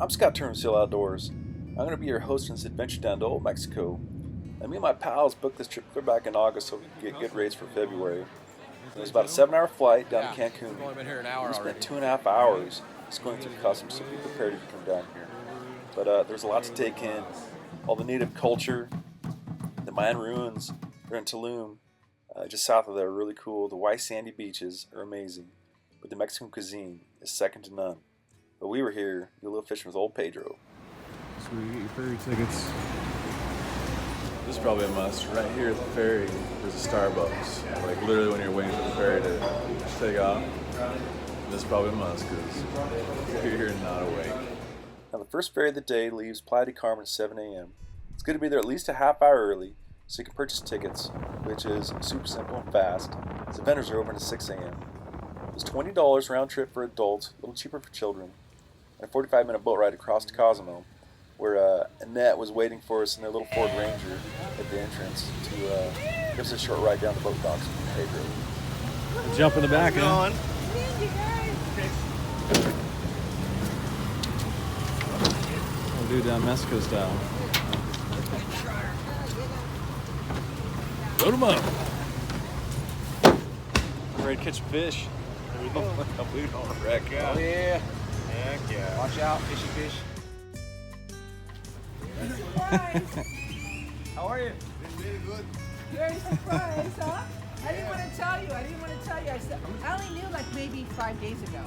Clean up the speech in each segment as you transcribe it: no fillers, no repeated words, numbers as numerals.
I'm Scott Turnsil Outdoors. I'm going to be your host in this adventure down to Old Mexico. And me and my pals booked this trip clear back in August so we could get good rates for February. It was about a 7-hour flight down to Cancun. We spent 2.5 hours just going through customs, so be prepared if you come down here. But there's a lot to take in. All the native culture, the Mayan ruins, they're in Tulum, just south of there, are really cool. The white sandy beaches are amazing, but the Mexican cuisine is second to none. But we were here, do a little fishing with old Pedro. So we get your ferry tickets. This is probably a must. Right here at the ferry, there's a Starbucks. Like literally when you're waiting for the ferry to take off. This is probably a must because you're not awake. Now the first ferry of the day leaves Playa Del Carmen at 7 a.m. It's good to be there at least a half hour early so you can purchase tickets, which is super simple and fast. The vendors are open at 6 a.m. It's $20 round trip for adults, a little cheaper for children, and a 45-minute boat ride across to Cozumel, where Anet was waiting for us in their little Ford Ranger at the entrance to give us a short ride down the boat docks with Pedro. Jump in the back, huh? We'll do down Mexico style. Load 'em up. We're ready to catch fish. We don't wreck out. Oh yeah. Heck yeah. Watch out, fishy fish. Surprise! How are you? Very good. Very surprised, huh? I didn't want to tell you. I only knew like maybe 5 days ago.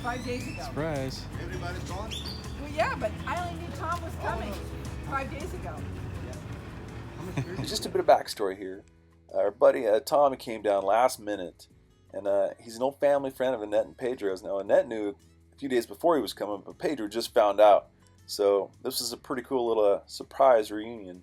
5 days ago. Surprise. Everybody's gone? Well, yeah, but I only knew Tom was coming 5 days ago. Just a bit of backstory here. Our buddy Tommy came down last minute, and he's an old family friend of Anet and Pedro's. Now, Anet knew a few days before he was coming, but Pedro just found out. So this is a pretty cool little surprise reunion.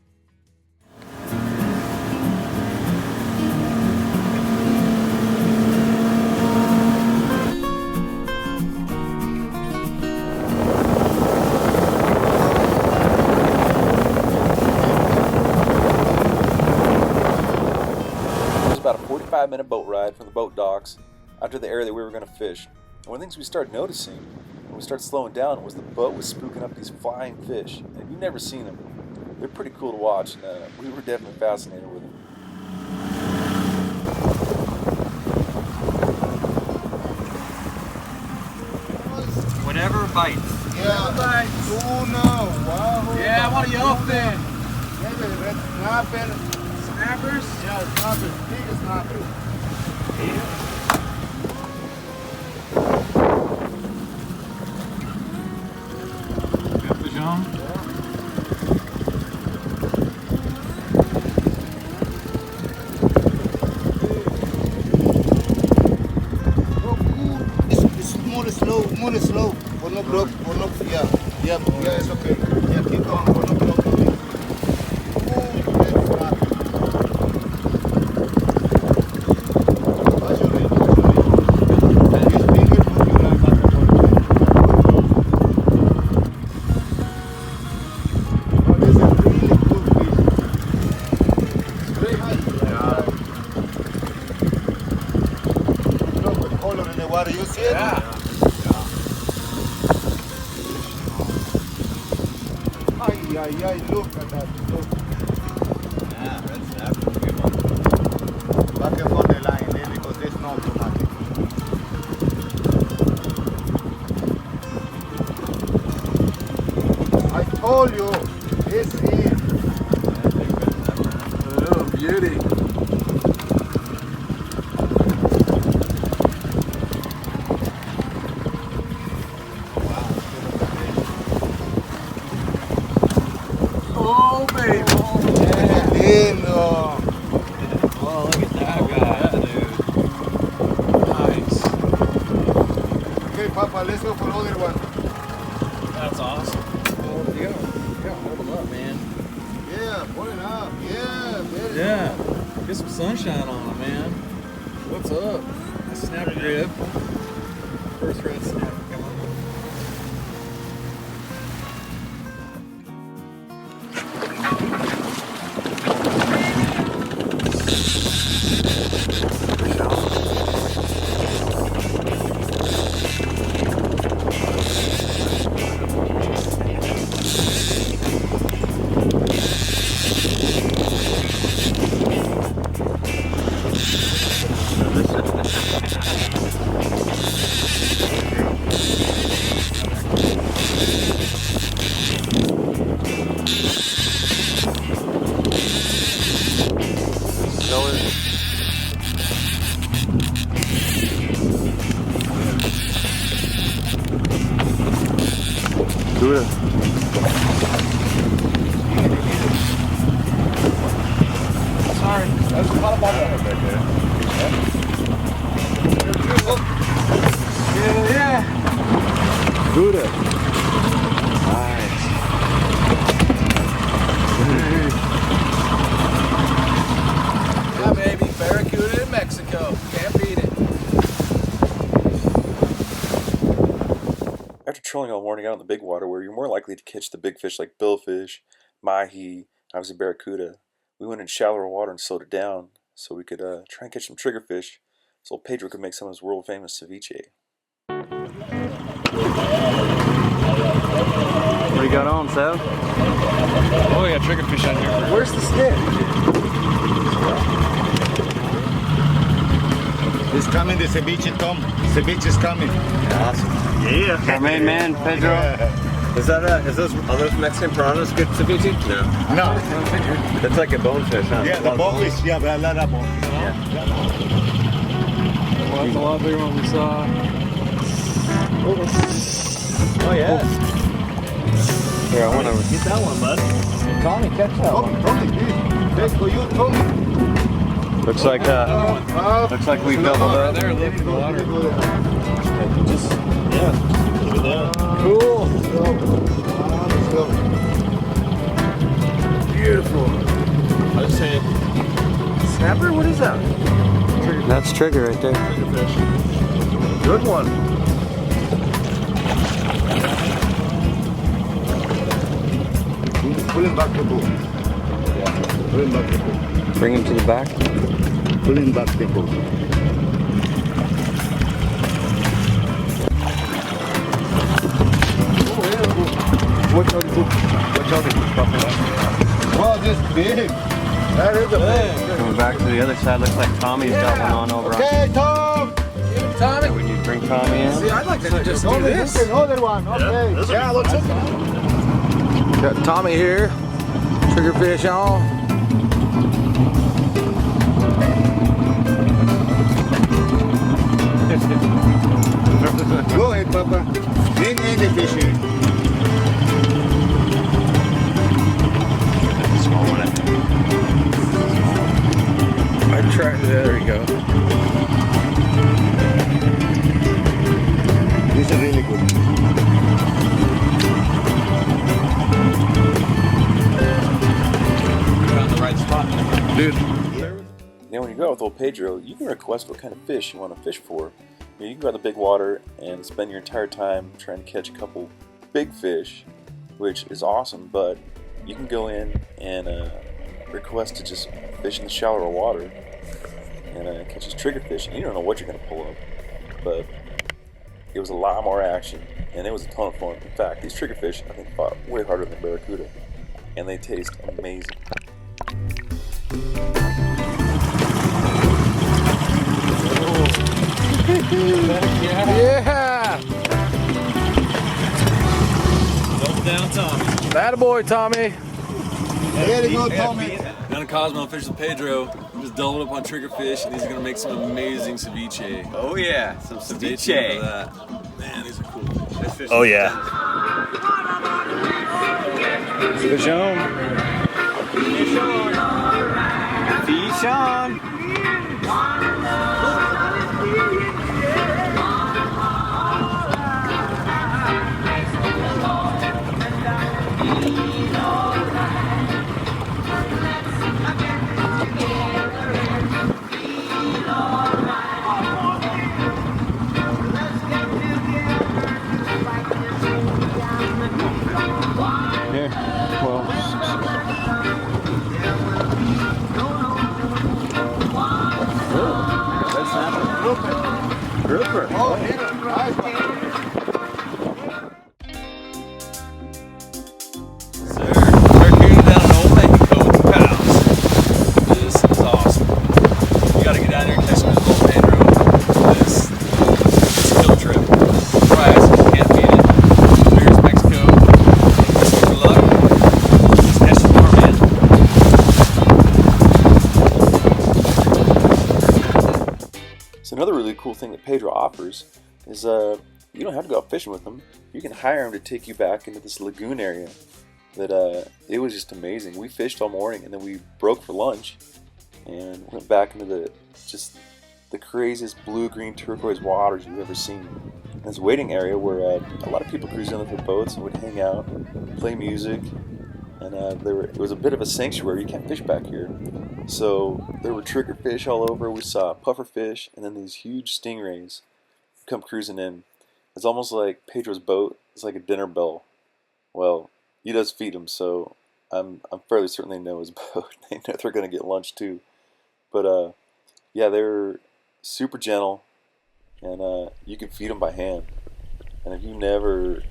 It was about a 45-minute boat ride from the boat docks out to the area that we were going to fish. And one of the things we started noticing when we started slowing down was the boat was spooking up these flying fish. And you've never seen them. They're pretty cool to watch, and we were definitely fascinated with them. Whatever bites. Yeah, bites. Tuna, wahoo. Yeah, I want a yellowfin. Maybe red snapper. Snappers? Yeah, snapper. Big snapper. Got fish on? It's more slow. For no broke, for no, yeah, it's okay. Yeah, keep going, for no broke. Water, you see it? Yeah. Ay, look at that. Look. Yeah, red snapper. Good one. Back and forth the line there because there's no automatic. I told you, this is. Oh, beauty. Oh, baby. Lindo. Oh, look at that guy, dude. Nice. Okay, Papa, let's go for other one. That's awesome. Oh, you gotta hold him up, man. Yeah, pull it up. Yeah, very good. Yeah. Get some sunshine on him, man. What's up? Snap grip. First red snap. Come on. barracuda. Sorry. That's a lot of bottom right there. Yeah. Barracuda. Nice. Yeah, baby, barracuda in Mexico. Can't beat it. After trolling all morning out in the big water where you're more likely to catch the big fish like billfish, mahi, obviously barracuda, we went in shallower water and slowed it down so we could try and catch some triggerfish so old Pedro could make some of his world famous ceviche. What do you got on, Sal? Oh, we got triggerfish on here. Where's the stick? It's coming, the ceviche, Tom. Ceviche is coming. Awesome. Yeah. Our main man, Pedro. Are those Mexican piranhas good ceviche? No. No. It's like a bonefish, huh? Yeah, the bonefish. Yeah, we have a lot of bonefish. Well, that's a lot bigger than we saw. Oh, yeah. Here, I want to. Get that one, bud. Tommy, catch that one. Tommy, please. For you, Tommy. Looks like we doubled Right up. there, look at the water. Just, yeah. Keep it there. Cool. Let's go. Beautiful. I was saying, Snapper? What is that? That's trigger right there. Good one. Pull him back the boat. Pull him back the boat. Bring him to the back. Pull him back the boat. Watch out, Wow, this big. that is a big. Coming back to the other side. Looks like Tommy's got one on over. Okay, Tom. Tommy. Would you bring Tommy in? See, I'd like to just do Tommy, this. another one. Okay. Yeah, let's got Tommy here. Triggerfish on. Go ahead, Papa. Bring in the fish here. Small one. I tried it. There you go. This is really good. found the right spot. Dude. Now when you go out with old Pedro, you can request what kind of fish you want to fish for. You can go out in the big water and spend your entire time trying to catch a couple big fish, which is awesome, but you can go in and request to just fish in the shallower water and catch these triggerfish, and you don't know what you're going to pull up, but it was a lot more action, and it was a ton of fun. In fact, these triggerfish, I think, fought way harder than barracuda, and they taste amazing. Yeah! Double down, Tommy. Attaboy, Tommy. There you go, Tommy. Down in Cozumel, Fishing with Pedro. We just doubled up on triggerfish, and these are gonna make some amazing ceviche. Oh, yeah. Some Stay tuned for that. Man, these are cool fish. Oh yeah. Fish on. Fish on. Here, 12. Grouper. Oh, hit him. Nice one. Sir, we're here down in Old Mexico with the pals. This is awesome. You gotta get down there and catch some of Old Pedro. This is a field trip. Price, you can't beat it. Here's Mexico. Good luck. Just catch some more, man. So another really cool thing that Pedro offers is you you don't have to go out fishing with them. You can hire them to take you back into this lagoon area. That it was just amazing. We fished all morning and then we broke for lunch and went back into the craziest blue-green turquoise waters you've ever seen. And this waiting area where a lot of people cruised in with their boats and would hang out, play music, and it was a bit of a sanctuary. You can't fish back here. So there were triggerfish all over. We saw pufferfish and then these huge stingrays come cruising in. It's almost like Pedro's boat is like a dinner bell. Well, he does feed them, so I'm fairly certain they know his boat. They know they're going to get lunch too. But yeah, they're super gentle, and you can feed them by hand. And if you've never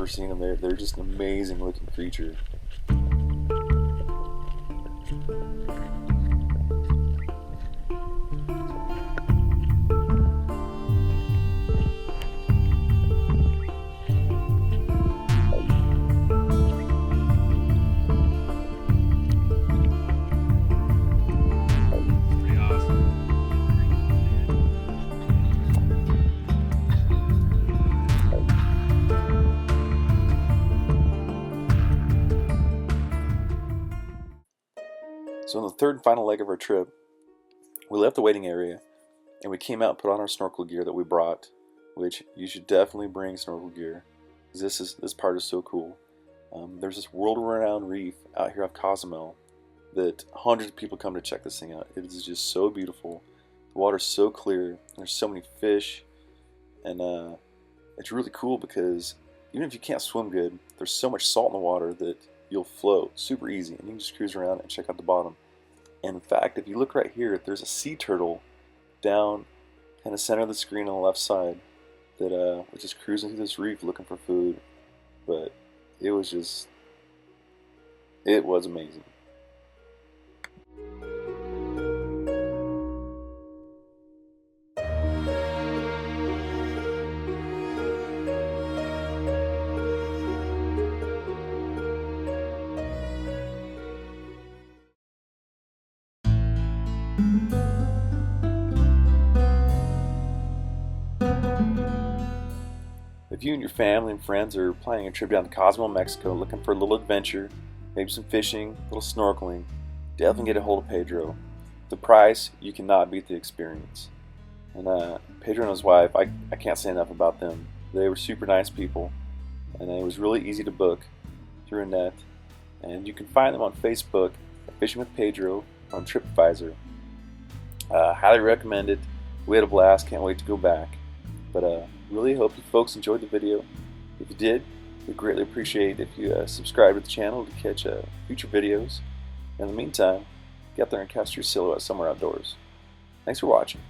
seen them, they're just an amazing looking creature. So on the third and final leg of our trip, we left the waiting area and we came out and put on our snorkel gear that we brought, which you should definitely bring snorkel gear, because this part is so cool. There's this world-renowned reef out here off Cozumel that hundreds of people come to check this thing out. It is just so beautiful. The water's so clear. There's so many fish, and it's really cool because even if you can't swim good, there's so much salt in the water that you'll float super easy, and you can just cruise around and check out the bottom. And in fact, if you look right here, there's a sea turtle down in the center of the screen on the left side that was just cruising through this reef looking for food. But it was amazing. If you and your family and friends are planning a trip down to Cozumel, Mexico, looking for a little adventure, maybe some fishing, a little snorkeling, definitely get a hold of Pedro. The price, you cannot beat the experience. And Pedro and his wife, I can't say enough about them. They were super nice people, and it was really easy to book through a net. And you can find them on Facebook at Fishing with Pedro on Tripadvisor. Highly recommend it. We had a blast, can't wait to go back. But really hope you folks enjoyed the video. If you did, we'd greatly appreciate if you subscribe to the channel to catch future videos. In the meantime, get there and cast your silhouette somewhere outdoors. Thanks for watching.